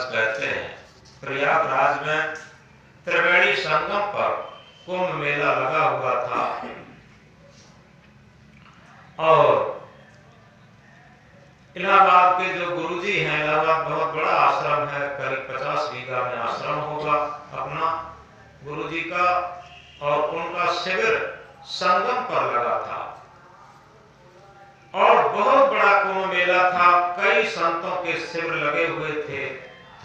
कहते हैं, प्रयागराज में त्रिवेणी संगम पर कुंभ मेला लगा हुआ था और इलाहाबाद के जो गुरुजी हैं, इलाहाबाद बहुत बड़ा आश्रम है, करीब 50 बीघा में आश्रम होगा अपना गुरुजी का, और उनका शिविर संगम पर लगा था और बहुत बड़ा कुंभ मेला था। कई संतों के शिविर लगे हुए थे,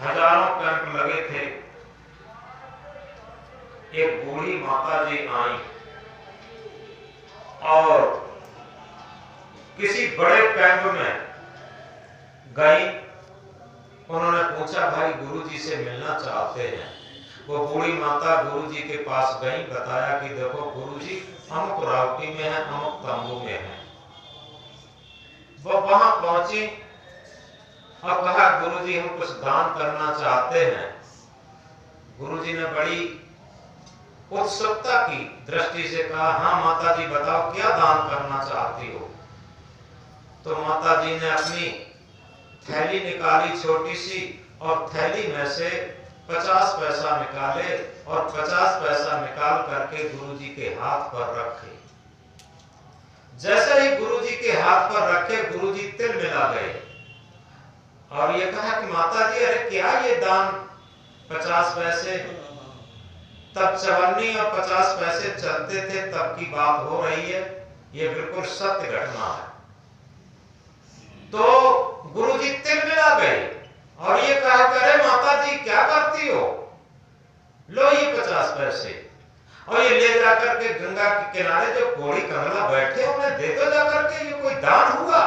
हजारों कैंप लगे थे। एक बूढ़ी माता जी आई और किसी बड़े कैंप में गई। उन्होंने पूछा, भाई गुरुजी से मिलना चाहते हैं। वो बूढ़ी माता गुरुजी के पास गई, बताया कि देखो गुरुजी अमुक रावटी में है, अमुक तंबू में है। वो वहां पहुंची और कहा, गुरुजी हम कुछ दान करना चाहते हैं। गुरुजी ने बड़ी उत्सुकता की दृष्टि से कहा, हाँ माता जी बताओ क्या दान करना चाहती हो। तो माता जी ने अपनी थैली निकाली छोटी सी, और थैली में से 50 पैसा निकाले और 50 पैसा निकाल करके गुरुजी के हाथ पर रखे। जैसे ही गुरुजी के हाथ पर रखे, गुरुजी तिल मिला गए और ये कहा कि माता जी अरे क्या ये दान 50 पैसे, तब 54 और 50 पैसे चलते थे, तब की बात हो रही है, ये बिल्कुल सत्य घटना है। तो गुरुजी तिल मिला गए और ये कहा करे, माता जी क्या करती हो, लो ये 50 पैसे, और ये ले जाकर के गंगा के किनारे जो कोड़ी कमला बैठे उन्हें दे दो जाकर के, ये कोई दान हुआ।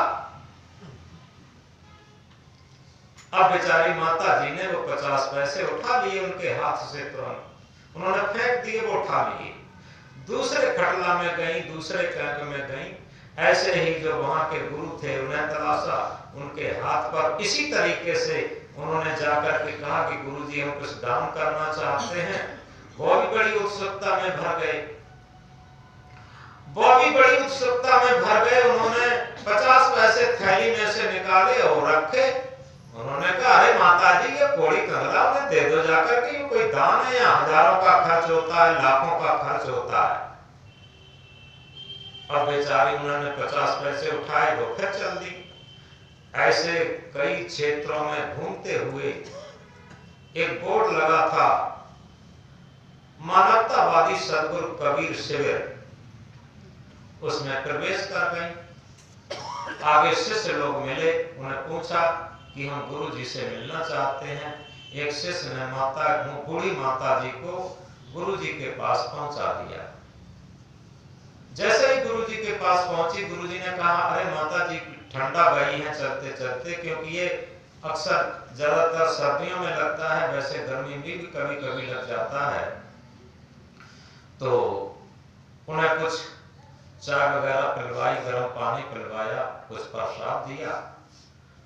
अब बेचारी माता जी ने वो 50 पैसे उठा लिए उनके हाथ से, तुरंत उन्होंने फेंक दिए, वो उठा लिए। दूसरे खटला में गई, दूसरे कैंप में गई। ऐसे ही जो वहां के गुरु थे उन्हें तलाशा, उनके हाथ पर इसी तरीके से उन्होंने जाकर के कहा कि गुरुजी हम कुछ दान करना चाहते हैं। वो भी बड़ी उत्सुकता में भर गए, उन्होंने 50 पैसे थैली में से निकाले और रखे। उन्होंने कहा, अरे माता जी ये कोड़ी कंगला उन्हें दे दो जाकर के, ये कोई दान है, या हजारों का खर्च होता है, लाखों का खर्च होता है। अब बेचारी उन्होंने 50 पैसे उठाए, वो फिर चल दी। ऐसे कई क्षेत्रों में घूमते हुए एक बोर्ड लगा था, मानवतावादी सदगुरु कबीर शिविर। उसमें प्रवेश कर गई। आगे शिष्य लोग मिले, उन्हें पूछा कि हम गुरुजी से मिलना चाहते हैं। एक शिष्य ने बूढ़ी माता जी को गुरुजी के पास पहुंचा दिया। जैसे ही गुरुजी के पास पहुंची, गुरुजी ने कहा, अरे माता जी ठंडा गई है चलते चलते, क्योंकि ये अक्सर ज्यादातर सर्दियों में लगता है, वैसे गर्मी में भी कभी कभी लग जाता है। तो उन्हें कुछ चाय वगैरह पिलवाई, गर्म पानी पिलवाया, कुछ प्रसाद दिया।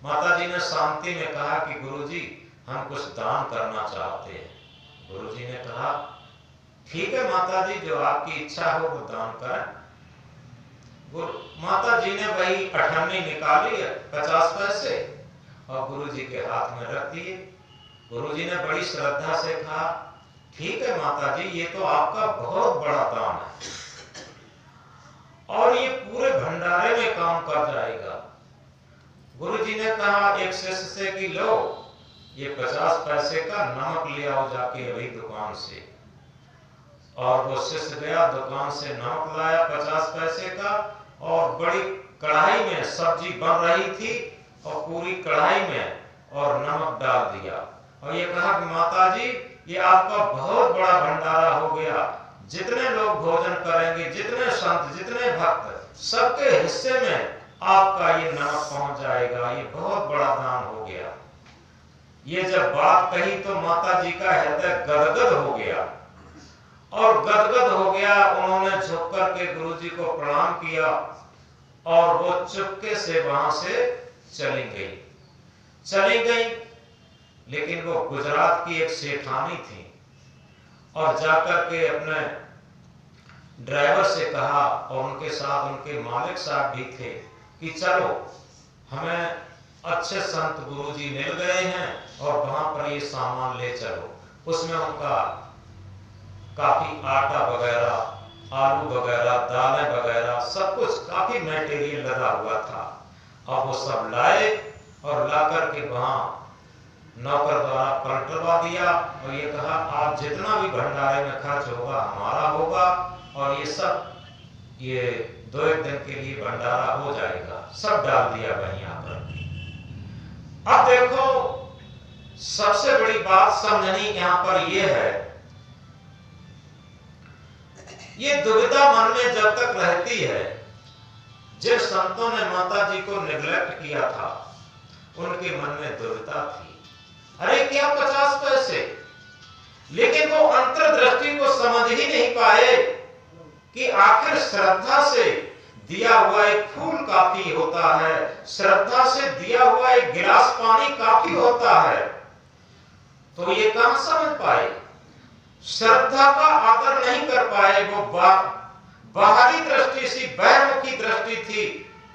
माता जी ने शांति में कहा कि गुरुजी हम कुछ दान करना चाहते हैं। गुरुजी ने कहा, ठीक है माता जी, जो आपकी इच्छा हो वो दान करें। माता जी ने वही अठन्नी निकाली 50 पैसे और गुरुजी के हाथ में रख दिए। गुरुजी ने बड़ी श्रद्धा से कहा, ठीक है माता जी, ये तो आपका बहुत बड़ा दान है और ये पूरे भंडारे में काम कर जाएगा। गुरुजी ने कहा एक शिष्य से कि लो ये 50 पैसे का नमक ले आओ जाके अभी दुकान से। और वो शिष्य गया, दुकान से नमक लाया 50 पैसे का, और बड़ी कढ़ाई में सब्जी बन रही थी और पूरी कढ़ाई में और नमक डाल दिया और ये कहा कि माता जी ये आपका बहुत बड़ा भंडारा हो गया, जितने लोग भोजन करेंगे, जितने संत, जितने भक्त, सबके हिस्से में आपका ये नमक पहुंच जाएगा, ये बहुत बड़ा दान हो गया। ये जब बात कही तो माता जी का हृदय गदगद हो गया और गदगद हो गया। उन्होंने झुक करके गुरुजी को प्रणाम किया और वो चुपके से वहां से चली गई। लेकिन वो गुजरात की एक सेठानी थी और जाकर के अपने ड्राइवर से कहा और उनके साथ उनके मालिक साहब भी थे कि चलो हमें अच्छे संत गुरुजी मिल गए हैं और वहां पर ये सामान ले चलो। उसमें उनका काफी आटा वगैरह, आलू वगैरह, दालें वगैरह, सब कुछ काफी मटेरियल लगा हुआ था। अब वो सब लाए और ला करके वहां नौकर द्वारा पलटवा दिया और ये कहा आप जितना भी भंडारे में खर्च होगा हमारा होगा, और ये सब ये 2-1 दिन के लिए भंडारा हो जाएगा। सब डाल दिया वहीं पर। अब देखो सबसे बड़ी बात समझनी यहां पर यह है, ये दुविधा मन में जब तक रहती है, जिन संतों ने माता जी को निग्लेक्ट किया था उनके मन में दुविधा थी, अरे क्या 50 पैसे, लेकिन वो अंतर्दृष्टि को समझ ही नहीं पाए कि आखिर श्रद्धा से दिया हुआ एक फूल काफी होता है, श्रद्धा से दिया हुआ एक गिलास पानी काफी होता है। तो ये कहां समझ पाए, श्रद्धा का आदर नहीं कर पाए। वो बाहरी दृष्टि सी बहिर्मुखी दृष्टि थी,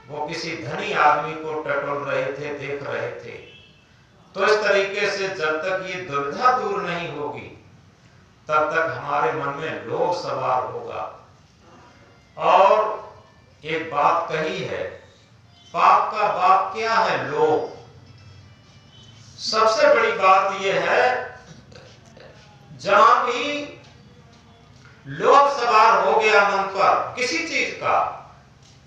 वो किसी धनी आदमी को टटोल रहे थे, देख रहे थे। तो इस तरीके से जब तक ये दुविधा दूर नहीं होगी तब तक हमारे मन में लोभ सवार होगा। और एक बात कही है, पाप का बाप क्या है? लोभ। सबसे बड़ी बात यह है, जहां भी लोभ सवार हो गया मन पर किसी चीज का,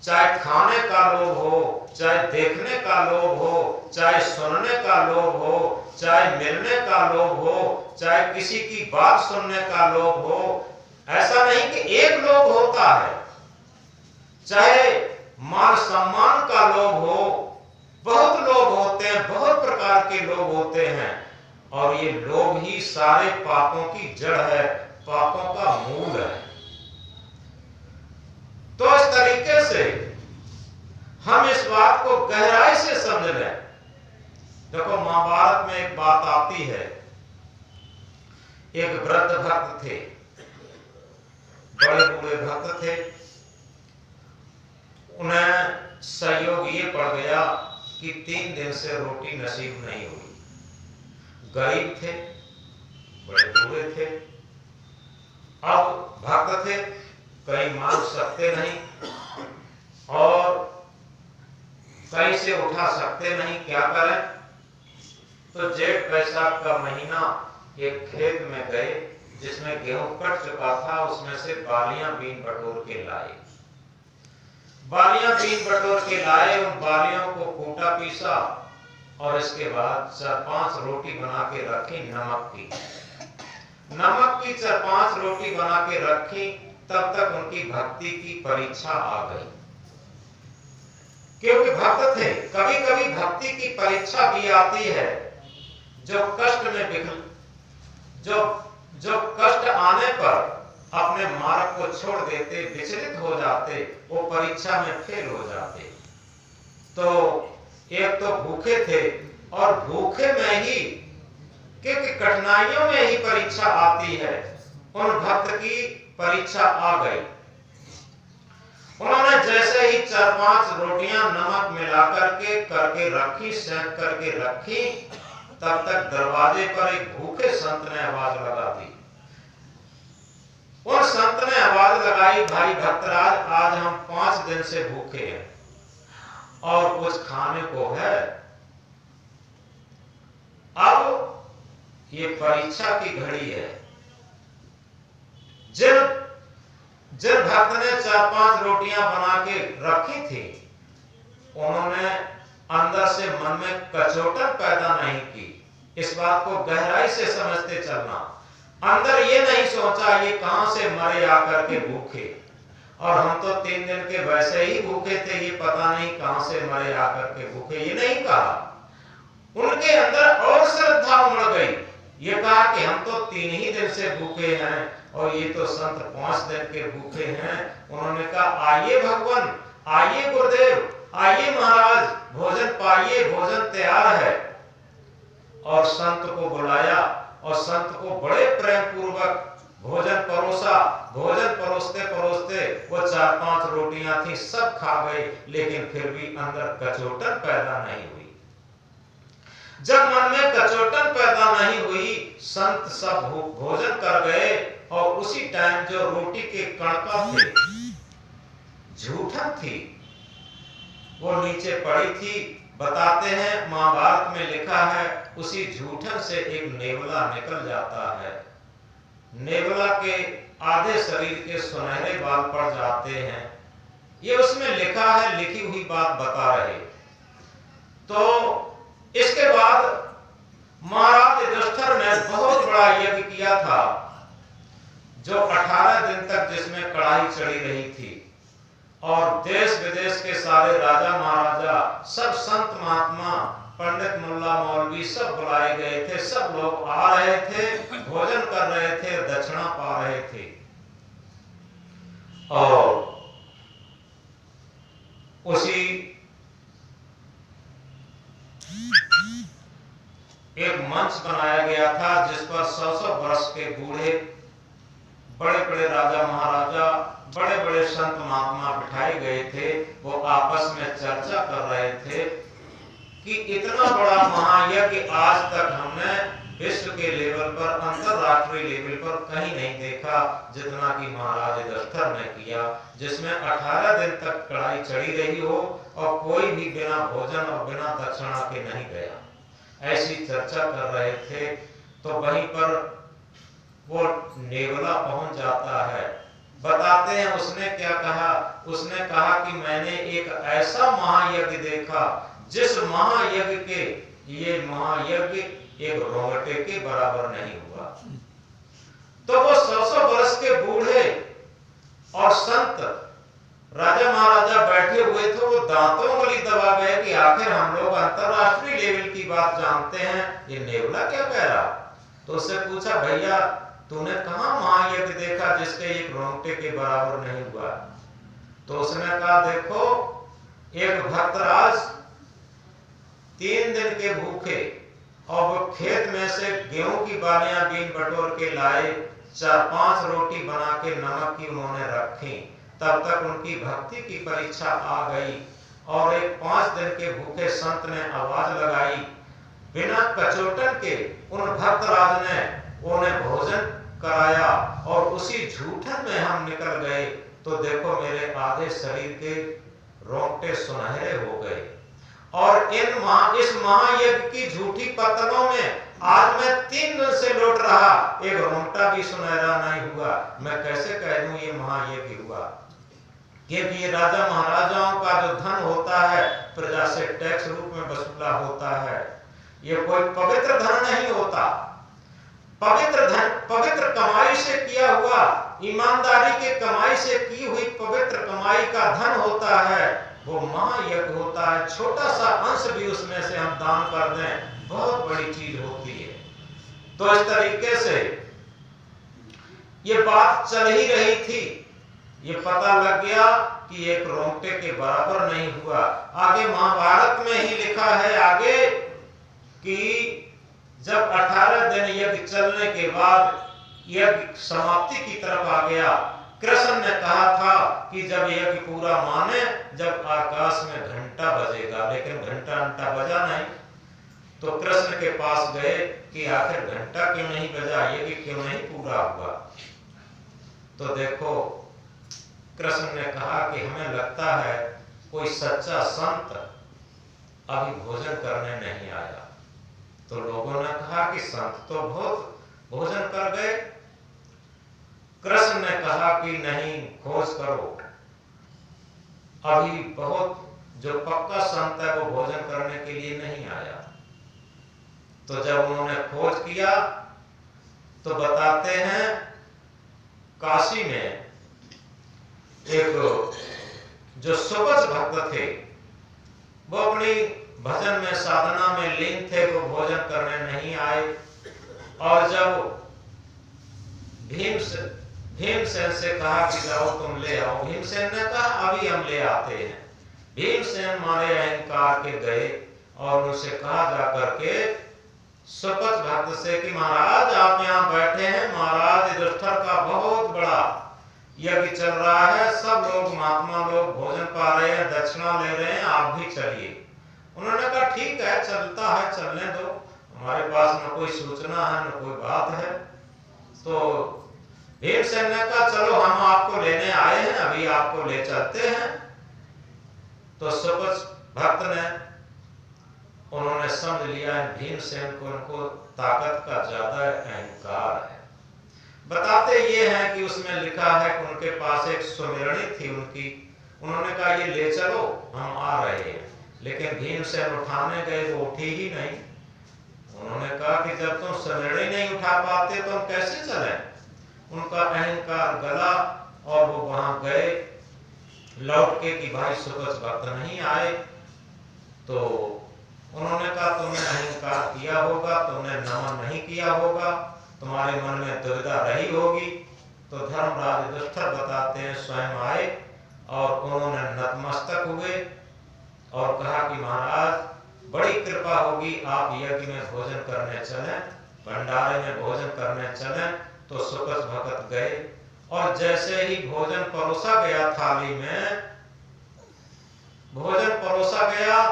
चाहे खाने का लोभ हो, चाहे देखने का लोभ हो, चाहे सुनने का लोभ हो, चाहे मिलने का लोभ हो, चाहे किसी की बात सुनने का लोभ हो, ऐसा नहीं कि एक लोभ होता है, चाहे मान सम्मान का लोभ हो, बहुत लोभ होते हैं, बहुत प्रकार के लोभ होते हैं, और ये लोभ ही सारे पापों की जड़ है, पापों का मूल है। तो इस तरीके से हम इस बात को गहराई से समझ लें। देखो महाभारत में एक बात आती है, एक वृद्ध भक्त थे, बड़े बूढ़े भक्त थे, उन्हें संयोग ये पड़ गया कि 3 दिन से रोटी नसीब नहीं हुई। गरीब थे, बड़े बूढ़े थे, अब भक्त थे, कहीं मांग सकते नहीं और कहीं से उठा सकते नहीं, क्या करें? तो जेठ बैसाख का महीना एक खेत में गए जिसमें गेहूं कट चुका था, उसमें से बालियां बीन बटोर के लाए। बालियां बीन बटोर के लाए, उन बालियों को कूटा पीसा और इसके बाद 4-5 रोटी बना के रखी, नमक की 4-5 रोटी बना के रखी। तब तक उनकी भक्ति की परीक्षा आ गई, क्योंकि भक्त थे। कभी कभी भक्ति की परीक्षा भी आती है, जो कष्ट में जो कष्ट आने पर अपने मार्ग को छोड़ देते, विचलित हो जाते, वो परीक्षा में फेल हो जाते। तो एक तो भूखे थे, और भूखे में ही, क्योंकि कठिनाइयों में ही परीक्षा आती है, उन भक्त की परीक्षा आ गई। उन्होंने जैसे ही 4-5 रोटियां नमक मिला करके रखी, सेंक करके रखी, तब तक दरवाजे पर एक भूखे संत ने आवाज लगा दी। उन संत ने आवाज लगाई, भाई भक्तराज, आज हम 5 दिन से भूखे हैं और कुछ खाने को है। अब ये परीक्षा की घड़ी है। जिन भक्त ने 4-5 रोटियां बना के रखी थी, उन्होंने अंदर से मन में कचोटन पैदा नहीं की। इस बात को गहराई से समझते चलना। अंदर ये नहीं सोचा ये कहां से मरे आकर के भूखे, और हम तो 3 दिन के वैसे ही भूखे थे, ये पता नहीं कहां से मरे आकर के भूखे, ये नहीं कहा। उनके अंदर और श्रद्धा उमड़ गई। ये कहा कि हम तो 3 ही दिन से भूखे हैं और ये तो संत 5 दिन के भूखे हैं। उन्होंने कहा आइए भगवान, आइए गुरुदेव, आइए महाराज, भोजन पाइए, भोजन तैयार है। और संत को बुलाया और संत को बड़े प्रेम पूर्वक भोजन परोसा। भोजन परोसते परोसते वो 4-5 रोटियां थी, सब खा गए, लेकिन फिर भी अंदर कचोटन पैदा नहीं हुई। जब मन में कचोटन पैदा नहीं हुई, संत सब भोजन कर गए और उसी टाइम जो रोटी के कणका थे, झूठन थी, वो नीचे पड़ी थी। बताते हैं, महाभारत में लिखा है, उसी झूठन से एक नेवला निकल जाता है। नेवला के आधे शरीर के सुनहरे बाल पड़ जाते हैं। ये उसमें लिखा है, लिखी हुई बात बता रहे। तो इसके बाद महाराज युधिष्ठिर ने बहुत बड़ा यज्ञ किया था, जो 18 दिन तक जिसमें कड़ाही चढ़ी रही थी, और देश विदेश के सारे राजा महाराजा, सब संत महात्मा, पंडित मुल्ला मौलवी सब बुलाए गए थे। सब लोग आ रहे थे, भोजन कर रहे थे, दक्षिणा पा रहे थे। और उसी एक मंच बनाया गया था जिस पर 100-100 वर्ष के बूढ़े, बड़े बड़े राजा महाराजा, बड़े बड़े संत महात्मा बिठाए गए थे। वो आपस में चर्चा कर रहे थे कि इतना बड़ा महायज्ञ आज तक हमने विश्व के लेवल पर, अंतरराष्ट्रीय लेवल पर कहीं नहीं देखा जितना कि महाराज युधिष्ठिर ने किया, जिसमें 18 दिन तक कड़ाही चढ़ी रही हो और कोई भी बिना भोजन और बिना दक्षिणा के नहीं गया। ऐसी चर्चा कर रहे थे। तो वहीं पर वो नेवला पहुंच जाता है। बताते हैं उसने क्या कहा। उसने कहा कि मैंने एक ऐसा महायज्ञ देखा जिस महायज्ञ के ये महायज्ञ एक रोंगटे के बराबर नहीं हुआ। तो वो 100-100 वर्ष के बूढ़े और संत राजा महाराजा बैठे हुए थे, वो दांतों वाली दबा गए कि आखिर हम लोग अंतरराष्ट्रीय लेवल की बात जानते हैं, ये नेवला क्या कह रहा। तो उससे पूछा, भैया तूने कहां महायज्ञ देखा जिसके एक रोंगटे के बराबर नहीं हुआ। तो उसने कहा, देखो एक भक्तराज 3 दिन के भूखे और वो खेत में से गेहूं की बालियां बीन बटोर के लाए, 4-5 रोटी बना के नमक की उन्होंने रखी। तब तक उनकी भक्ति की परीक्षा आ गई और एक 5 दिन के भूखे संत ने आवाज लगाई, बिना कचोटन के उन भक्तराज ने उन्हें भोजन कराया और उसी झूठन में हम निकल गए। तो देखो मेरे आधे शरीर के रोंगटे सुनहरे हो गए और इस महायज्ञ की झूठी पतनों में आज मैं 3 दिन से लौट रहा, एक रोंगटा भी सुनहरा नहीं हुआ। मैं कैसे कह दूं ये महायज्ञ हुआ। क्योंकि ये राजा महाराजाओं का जो धन होता है प्रजा से टैक्स रूप में वसूला होता है, ये कोई पवित्र धन नहीं होता। पवित्र धन पवित्र कमाई से किया हुआ, ईमानदारी के कमाई से की हुई पवित्र कमाई का धन होता है, वो महायज्ञ होता है। छोटा सा अंश भी उसमें से हम दान कर दें, बहुत बड़ी चीज होती है। तो इस तरीके से ये बात चल ही रही थी, ये पता लग गया कि एक रोंगटे के बराबर नहीं हुआ। आगे महाभारत में ही लिखा है आगे कि जब 18 दिन यज्ञ चलने के बाद यज्ञ समाप्ति की तरफ आ गया, कृष्ण ने कहा था कि जब यज्ञ पूरा माने, जब आकाश में घंटा बजेगा, लेकिन घंटा बजा नहीं। तो कृष्ण के पास गए कि आखिर घंटा क्यों नहीं बजा, यज्ञ क्यों नहीं पूरा हुआ। तो देखो कृष्ण ने कहा कि हमें लगता है कोई सच्चा संत अभी भोजन करने नहीं आया। तो लोगों ने कहा कि संत तो बहुत भोजन कर गए। कृष्ण ने कहा कि नहीं, खोज करो, अभी बहुत जो पक्का संत है वो भोजन करने के लिए नहीं आया। तो जब उन्होंने खोज किया तो बताते हैं काशी में एक जो सुबज भक्त थे, वो अपनी भजन में साधना में लीन थे, वो भोजन करने नहीं आए। और जब भीमसेन से कहा कि जाओ तुम ले आओ, भीमसेन ने कहा अभी हम ले आते हैं। भीमसेन मारे अहंकार के गए और उनसे कहा जाकर के सुपथ भक्त से कि महाराज आप यहाँ बैठे हैं, महाराज युधिष्ठिर का बहुत बड़ा यज्ञ चल रहा है, सब लोग महात्मा लोग भोजन पा रहे हैं, दक्षिणा ले रहे हैं, आप भी चलिए। उन्होंने कहा ठीक है, चलता है, चलने दो, हमारे पास न कोई सूचना है न कोई बात है। तो भीमसेन ने कहा चलो हम आपको लेने आए हैं, अभी आपको ले चलते हैं। तो सुपच भक्त ने, उन्होंने समझ लिया भीमसेन को उनको ताकत का ज्यादा अहंकार है। बताते ये हैं कि उसमें लिखा है कि उनके पास एक सुमिरणी थी उनकी, उन्होंने कहा ये ले चलो, हम आ रहे हैं। लेकिन भीमसेन उठाने गए, वो उठी ही नहीं। उन्होंने कहा कि जब तुम सुमिरणी नहीं उठा पाते तो हम कैसे चलें। उनका अहंकार गला और वो वहां गए लौट के कि भाई सुपच भक्त नहीं आए। तो उन्होंने कहा तुमने अहंकार किया होगा, तुमने नमन नहीं किया होगा, तुम्हारे मन में दुविधा रही होगी। तो धर्मराज युधिष्ठिर बताते हैं स्वयं आए और उन्होंने नतमस्तक हुए और कहा कि महाराज बड़ी कृपा होगी, आप यज्ञ में भोजन करने चलें, भंडारे में भोजन करने चलें। तो सुपच भक्त गए और जैसे ही भोजन परोसा गया, थाली में भोजन परोसा गया,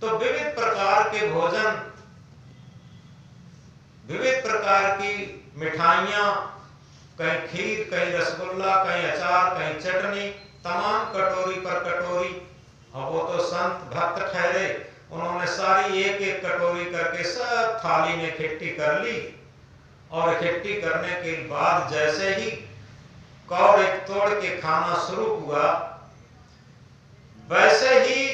तो विविध प्रकार के भोजन, विविध प्रकार की मिठाइयां, कहीं खीर, कहीं रसगुल्ला, कहीं अचार, कहीं चटनी, तमाम कटोरी पर कटोरी। अब वो तो संत भक्त ठहरे, उन्होंने सारी एक एक कटोरी करके सब थाली में इकट्ठी कर ली। और इकट्ठी करने के बाद जैसे ही कौड़ एक तोड़ के खाना शुरू हुआ, वैसे ही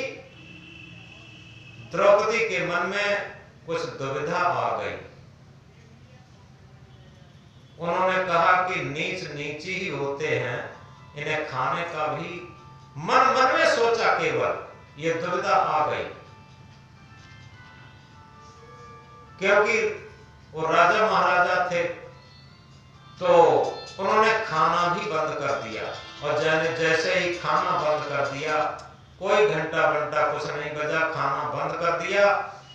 द्रौपदी के मन में कुछ दुविधा आ गई। उन्होंने कहा कि नीच नीची ही होते हैं, इन्हें खाने का भी मन मन में सोचा, केवल ये दुविधा आ गई। क्योंकि वो राजा महाराजा थे, तो उन्होंने खाना भी बंद कर दिया। और जैसे ही खाना बंद कर दिया, कोई घंटा बंटा कुछ नहीं बजा, खाना बंद कर दिया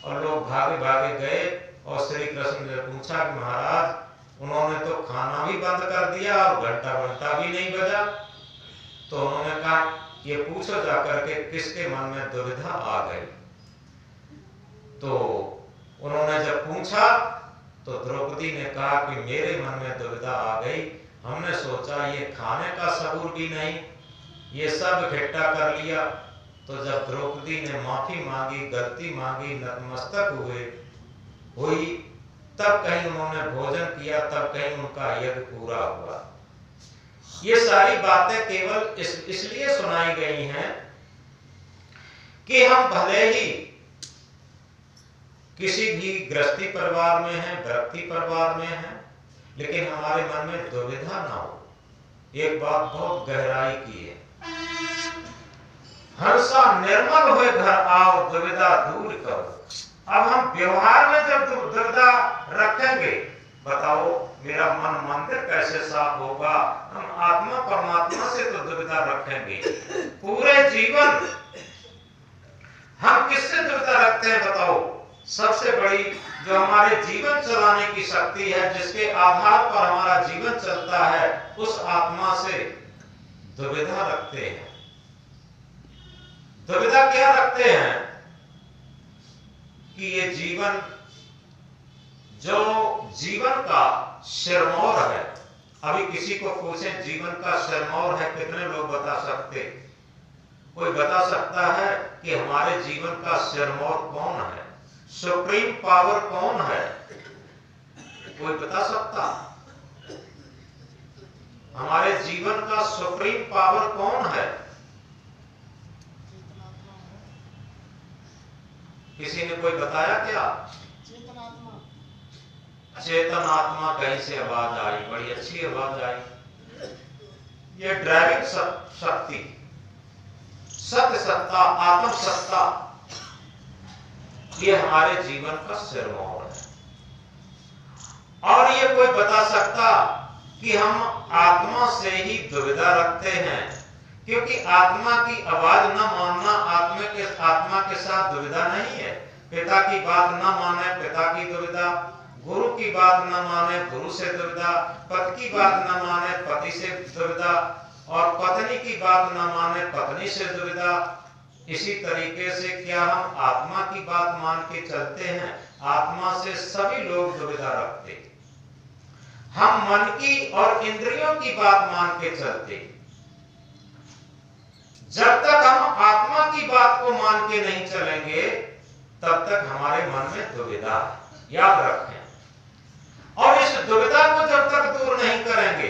और लोग भागे भागे गए। और श्री कृष्ण ने पूछा कि महाराज, उन्होंने तो खाना भी बंद कर दिया और घंटा बंटा भी नहीं बजा। तो उन्होंने कहा ये पूछो जाकर के किसके मन में दुविधा आ गई। तो उन्होंने जब पूछा तो द्रौपदी ने कहा कि मेरे मन में दुविधा आ गई, हमने सोचा ये खाने का सबूर भी नहीं, ये सब इकट्ठा कर लिया। तो जब द्रौपदी ने माफी मांगी, गलती मांगी, नतमस्तक हुई, तब कहीं उन्होंने भोजन किया, तब कहीं उनका यज्ञ पूरा हुआ। ये सारी बातें केवल इसलिए सुनाई गई हैं कि हम भले ही किसी भी गृहस्थी परिवार में हैं, व्यक्ति परिवार में हैं, लेकिन हमारे मन में दुविधा ना हो। एक बात बहुत गहराई की है, हर्षा निर्मल हुए घर आओ, दुविधा दूर करो। अब हम व्यवहार में जब दुविधा रखेंगे, बताओ मेरा मन मंदिर कैसे साफ होगा। हम आत्मा परमात्मा से तो दुविधा रखेंगे। पूरे जीवन हम किससे दुविधा रखते हैं बताओ। सबसे बड़ी जो हमारे जीवन चलाने की शक्ति है, जिसके आधार पर हमारा जीवन चलता है, उस आत्मा से दुविधा रखते हैं। दुविधा क्या रखते हैं कि ये जीवन, जो जीवन का सिरमौर है, अभी किसी को पूछें जीवन का सिरमौर है, कितने लोग बता सकते? कोई बता सकता है कि हमारे जीवन का सिरमौर कौन है, सुप्रीम पावर कौन है? कोई बता सकता? हमारे जीवन का सुप्रीम पावर कौन है? किसी ने कोई बताया क्या? चेतन आत्मा। कहीं से आवाज आई, बड़ी अच्छी आवाज आई। ये ड्राइविंग शक्ति, सत्य सत्ता, आत्म सत्ता, ये हमारे जीवन का सिरमौर है। और ये कोई बता सकता कि हम आत्मा से ही दुविधा रखते हैं, क्योंकि आत्मा की आवाज न मानना आत्मा के साथ दुविधा नहीं है। पिता की बात न माने, पिता की दुविधा, गुरु की बात न माने, गुरु से दुविधा, पति की बात न माने, पति से दुविधा, और पत्नी की बात न माने, पत्नी से दुविधा। इसी तरीके से क्या हम आत्मा की बात मान के चलते हैं? आत्मा से सभी लोग दुविधा रखते। हम मन की और इंद्रियों की बात मान के चलते। जब तक हम आत्मा की बात को मान के नहीं चलेंगे तब तक हमारे मन में दुविधा है, याद रखें। और इस दुविधा को जब तक दूर नहीं करेंगे,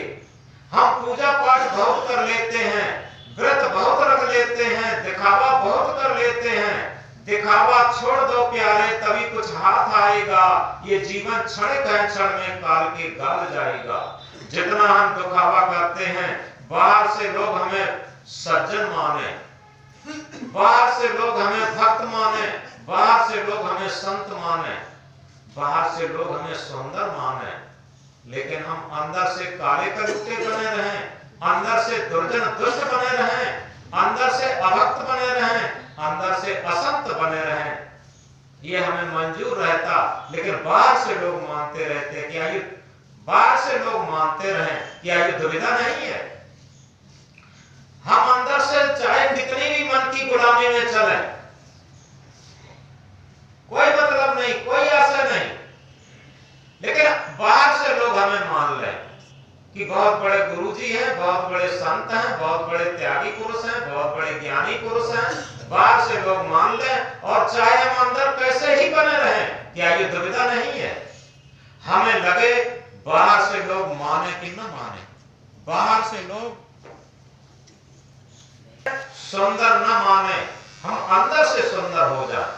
हम पूजा पाठ बहुत कर लेते हैं, व्रत बहुत रख लेते हैं, दिखावा बहुत कर लेते हैं। दिखावा छोड़ दो प्यारे, तभी कुछ हाथ आएगा। ये जीवन क्षणिक है, क्षण में काल के गल जाएगा। जितना हम दिखावा करते हैं, बाहर से लोग हमें सज्जन माने, बाहर से लोग हमें भक्त माने, बाहर से लोग हमें संत माने, बाहर से लोग हमें सुंदर माने, लेकिन हम अंदर से काले कलुटे बने रहें, अंदर से दुर्जन दुष्ट बने रहें, अंदर से अभक्त बने रहें, अंदर से असंत बने रहें, ये हमें मंजूर रहता। लेकिन बाहर से लोग मानते रहते, क्या ये बाहर से लोग मानते रहें, क्या ये दुविधा नहीं है? हम अंदर से चाहे कितनी भी मन की गुलामी में चले, कोई मतलब नहीं, कोई आशा नहीं, लेकिन बाहर से लोग हमें मान लें कि बहुत बड़े गुरुजी हैं, बहुत बड़े संत हैं, बहुत बड़े त्यागी पुरुष हैं, बहुत बड़े ज्ञानी पुरुष हैं। बाहर से लोग मान लें और चाहे हम अंदर कैसे ही बने रहें, क्या ये दुविधा नहीं है? हमें लगे बाहर से लोग माने कि न माने, बाहर से लोग सुंदर न माने, हम अंदर से सुंदर हो जाएं।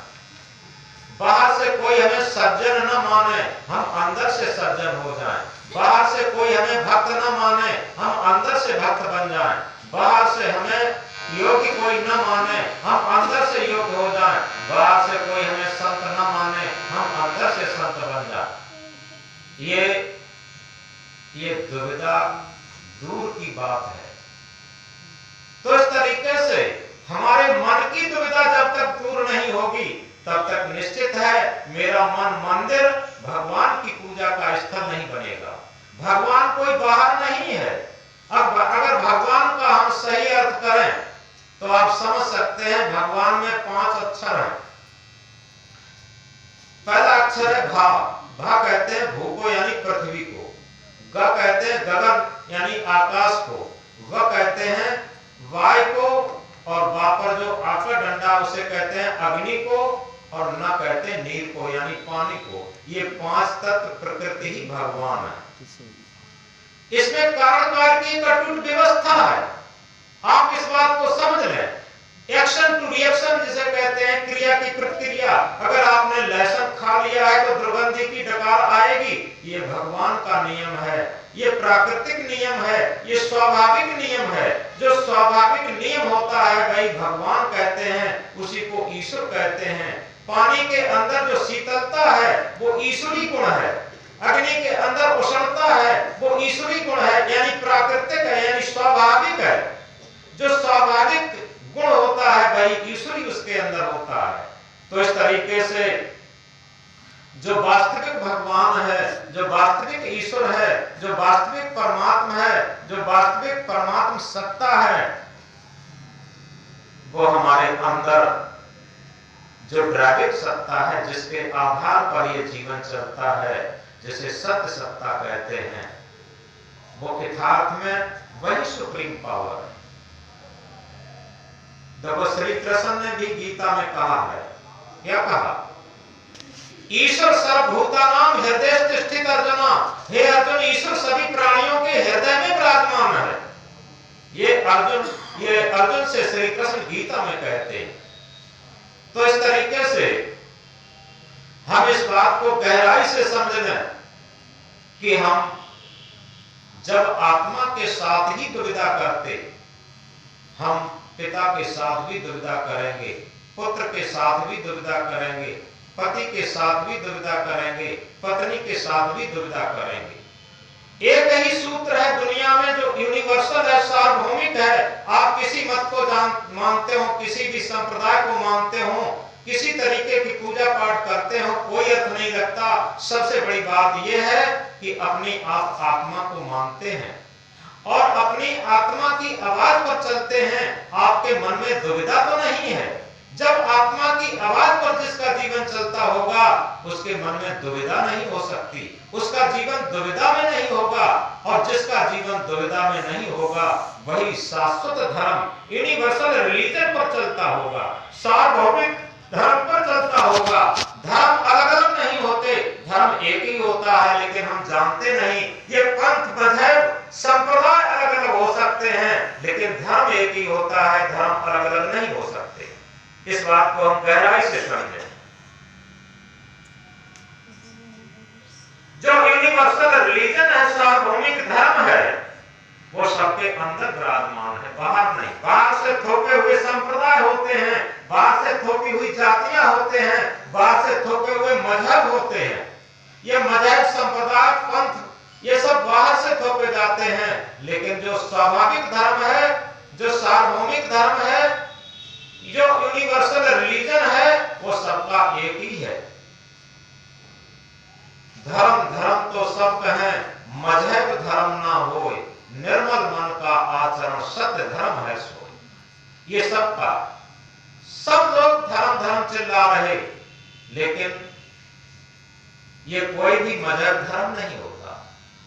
बाहर से कोई हमें सज्जन न माने, हम अंदर से सज्जन हो जाएं। बाहर से कोई हमें भक्त न माने, हम अंदर से भक्त बन जाएं। बाहर से हमें योगी कोई न माने, हम अंदर से योग्य हो जाएं। बाहर से कोई हमें संत न माने, हम अंदर से संत बन जाएं। ये दुविधा दूर की बात है। तो इस तरीके से हमारे मन की दुविधा जब तक दूर नहीं होगी तब तक निश्चित है मेरा मन मंदिर भगवान की पूजा का स्थल नहीं बनेगा। भगवान कोई बाहर नहीं है। अब अगर भगवान का हम सही अर्थ करें तो आप समझ सकते हैं भगवान में 5 अक्षर हैं। पहला अक्षर है भा। भा कहते हैं भू को यानी पृथ्वी को, ग कहते हैं गगन यानी आकाश को, व कहते हैं वायु को, और वा पर जो आकर डंडा उसे कहते हैं अग्नि को, और न कहते हैं नीर को यानी पानी को। ये 5 तत्व प्रकृति ही भगवान है। इसमें कारण कार्य की अटूट व्यवस्था है। आप इस बात को समझ लें। एक्शन टू रिएक्शन जिसे कहते हैं, क्रिया की प्रतिक्रिया। अगर आपने लहसुन खा लिया है तो दुर्गंधी की डकार आएगी। ये भगवान का नियम है, ये प्राकृतिक नियम है, ये स्वाभाविक नियम है। जो स्वाभाविक नियम होता है वही भगवान कहते हैं, उसी को ईश्वर कहते हैं। पानी के अंदर जो शीतलता है वो ईश्वरी गुण है। अग्नि के अंदर उष्णता है वो ईश्वरी गुण है, यानी प्राकृतिक है, यानी स्वाभाविक है। जो स्वाभाविक गुण होता है वही ईश्वरी उसके अंदर होता है। तो इस तरीके से जो वास्तविक भगवान है, जो वास्तविक ईश्वर है, जो वास्तविक परमात्मा है, जो वास्तविक परमात्मा सत्ता है, वो हमारे अंदर जो ड्राइविंग सत्ता है, जिसके आधार पर ये जीवन चलता है, जिसे सत्य सत्ता कहते हैं, वो यथार्थ में वही सुप्रीम पावर है। देखो श्री कृष्ण ने भी गीता में कहा है, क्या कहा? ईश्वर सर्वभूतानां हृदय स्थित अर्जुना। हे अर्जुन, ईश्वर सभी प्राणियों के हृदय में विराजमान है। ये अर्जुन से श्री कृष्ण गीता में कहते हैं। तो इस तरीके से हम इस बात को गहराई से समझ लें कि हम जब आत्मा के साथ ही दुविधा करते, हम पिता के साथ भी दुविधा करेंगे, पुत्र के साथ भी दुविधा करेंगे, पति के साथ भी दुविधा करेंगे, पत्नी के साथ भी दुविधा करेंगे। एक ही सूत्र है दुनिया में जो यूनिवर्सल है, सार्वभौमिक है। आप किसी मत को मानते हो, किसी भी संप्रदाय को मानते हो, किसी तरीके की पूजा पाठ करते हो, कोई अर्थ नहीं लगता। सबसे बड़ी बात यह है कि अपनी आप आत्मा को मानते हैं और अपनी आत्मा की आवाज पर चलते हैं। आपके मन में दुविधा तो नहीं है। जब आत्मा की आवाज पर जिसका जीवन चलता होगा उसके मन में दुविधा नहीं हो सकती, उसका जीवन दुविधा में नहीं होगा। और जिसका जीवन दुविधा में नहीं होगा वही शाश्वत धर्म, यूनिवर्सल रिलीजन पर चलता होगा, सार्वभौमिक धर्म पर चलता होगा। धर्म अलग अलग नहीं होते, धर्म एक ही होता है, लेकिन हम जानते नहीं। ये पंथ मजहब संप्रदाय अलग अलग हो सकते हैं, लेकिन धर्म एक ही होता है, धर्म अलग अलग नहीं हो सकते। इस बात को हम गहराई से समझें। जो यूनिवर्सल रिलीजन है, सार्वभौमिक धर्म है, वो सबके अंदर विराजमान है, बाहर नहीं। बाहर से थोपे हुए संप्रदाय होते हैं, बाहर से थोपी हुई जातियां होते हैं, बाहर से थोपे हुए मजहब होते हैं। ये मजहब, संप्रदाय, पंथ, ये सब बाहर से थोपे जाते हैं। लेकिन जो स्वाभाविक धर्म है, जो सार्वभौमिक धर्म है, जो यूनिवर्सल रिलीजन है, वो सबका एक ही है। धर्म धर्म तो सब कहें, मजहब धर्म ना होए, निर्मल मन का आचरण सत्य धर्म है सोए। ये सबका, सब लोग धर्म धर्म चिल्ला रहे, लेकिन ये कोई भी मजहब धर्म नहीं होता।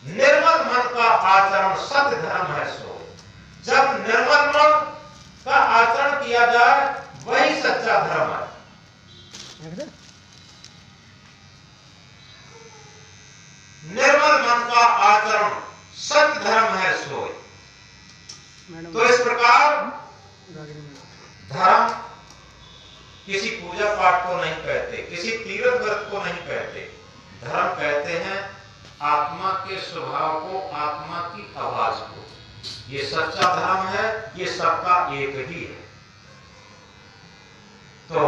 निर्मल मन का आचरण सत्य धर्म है सोए। जब निर्मल मन का आचरण किया जाए वही सच्चा धर्म है। निर्मल मन का आचरण सत्य धर्म है सोए। तो इस प्रकार धर्म किसी पूजा पाठ को नहीं कहते, किसी तीर्थ व्रत को नहीं कहते। धर्म कहते हैं आत्मा के स्वभाव को, आत्मा की आवाज को। ये सच्चा धर्म है, ये सबका एक ही है। तो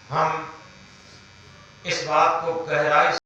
हम इस बात को गहराई